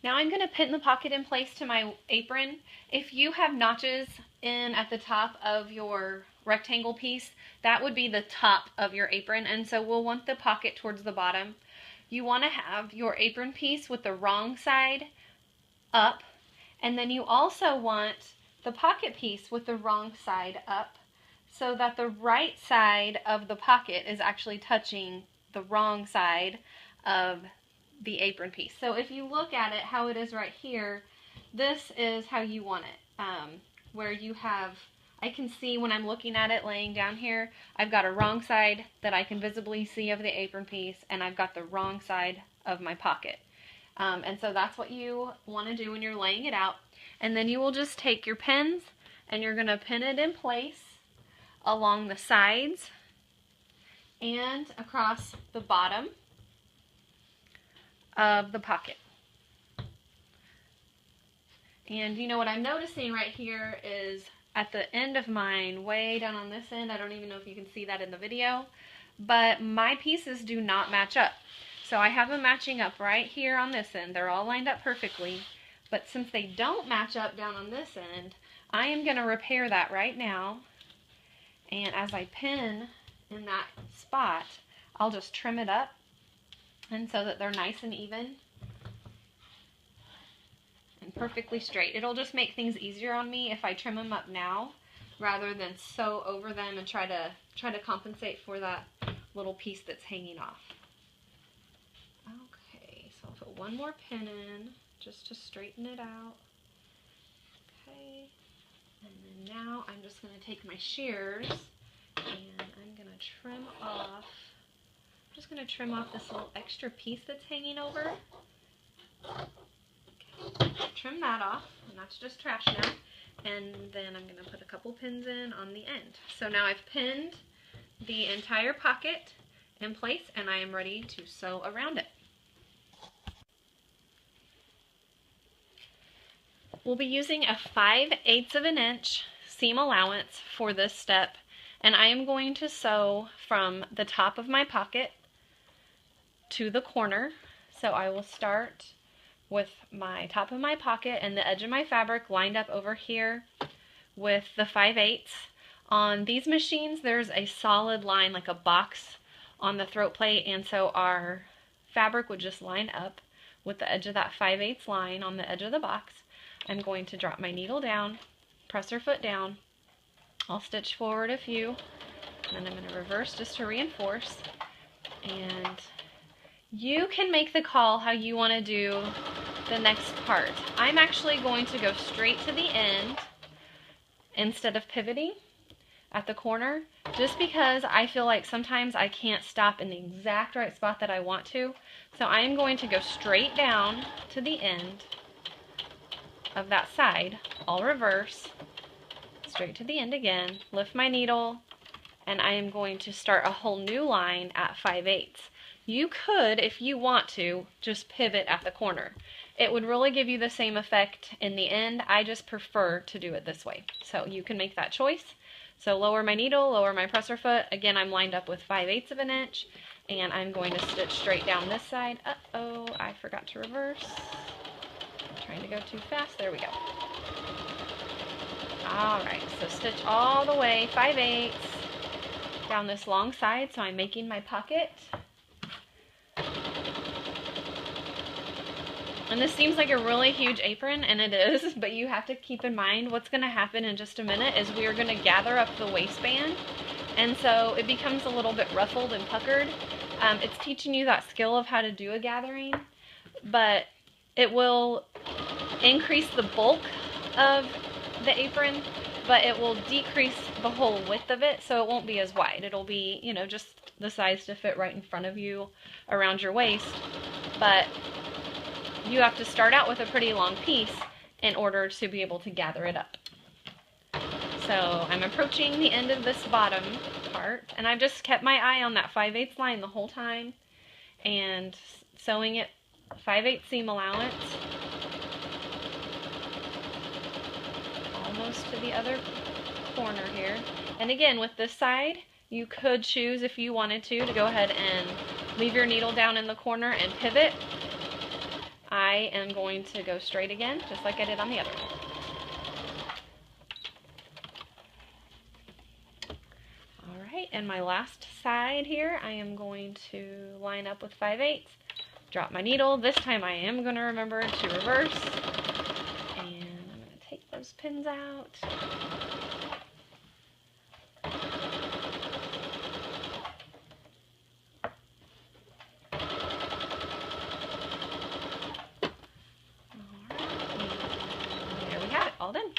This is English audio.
Now I'm going to pin the pocket in place to my apron. If you have notches in at the top of your rectangle piece, that would be the top of your apron, and so we'll want the pocket towards the bottom. You want to have your apron piece with the wrong side up, and then you also want the pocket piece with the wrong side up, so that the right side of the pocket is actually touching the wrong side of the apron piece. So if you look at it how it is right here, this is how you want it, where you have, I can see when I'm looking at it laying down here, I've got a wrong side that I can visibly see of the apron piece, and I've got the wrong side of my pocket. And so that's what you want to do when you're laying it out. And then you will just take your pins and you're going to pin it in place along the sides and across the bottom of the pocket. And you know what I'm noticing right here is at the end of mine, way down on this end, I don't even know if you can see that in the video, but my pieces do not match up. So I have them matching up right here on this end. They're all lined up perfectly, but since they don't match up down on this end, I am going to repair that right now. And as I pin in that spot, I'll just trim it up, and so that they're nice and even and perfectly straight. It'll just make things easier on me if I trim them up now rather than sew over them and try to compensate for that little piece that's hanging off. Okay, so I'll put one more pin in just to straighten it out. Okay, and then now I'm just going to take my shears and I'm going to trim off. I'm just going to trim off this little extra piece that's hanging over. Okay, trim that off, and that's just trash now. And then I'm going to put a couple pins in on the end. So now I've pinned the entire pocket in place, and I am ready to sew around it. We'll be using a 5/8 of an inch seam allowance for this step, and I am going to sew from the top of my pocket to the corner. So I will start with my top of my pocket and the edge of my fabric lined up over here with the 5/8. On these machines, there's a solid line, like a box on the throat plate, and so our fabric would just line up with the edge of that 5/8 line on the edge of the box. I'm going to drop my needle down, presser foot down. I'll stitch forward a few, and then I'm going to reverse just to reinforce. And you can make the call how you want to do the next part. I'm actually going to go straight to the end instead of pivoting at the corner, just because I feel like sometimes I can't stop in the exact right spot that I want to. So I am going to go straight down to the end of that side. I'll reverse straight to the end again, lift my needle, and I am going to start a whole new line at 5/8. You could, if you want to, just pivot at the corner. It would really give you the same effect in the end. I just prefer to do it this way. So you can make that choice. So lower my needle, lower my presser foot. Again, I'm lined up with 5/8 of an inch, and I'm going to stitch straight down this side. Uh-oh, I forgot to reverse. I'm trying to go too fast. There we go. Alright, so stitch all the way 5/8 down this long side. So I'm making my pocket. And this seems like a really huge apron, and it is, but you have to keep in mind what's going to happen in just a minute is we are going to gather up the waistband, and so it becomes a little bit ruffled and puckered. It's teaching you that skill of how to do a gathering, but it will increase the bulk of the apron, but it will decrease the whole width of it, so it won't be as wide. It'll be, you know, just the size to fit right in front of you around your waist, but you have to start out with a pretty long piece in order to be able to gather it up. So I'm approaching the end of this bottom part, and I've just kept my eye on that 5/8 line the whole time and sewing it 5/8 seam allowance almost to the other corner here. And again, with this side, you could choose, if you wanted to go ahead and leave your needle down in the corner and pivot. I I am going to go straight again, just like I did on the other one. Alright, and my last side here, I am going to line up with 5/8, drop my needle. This time I am going to remember to reverse, and I'm going to take those pins out. Alright, there we have it, all done.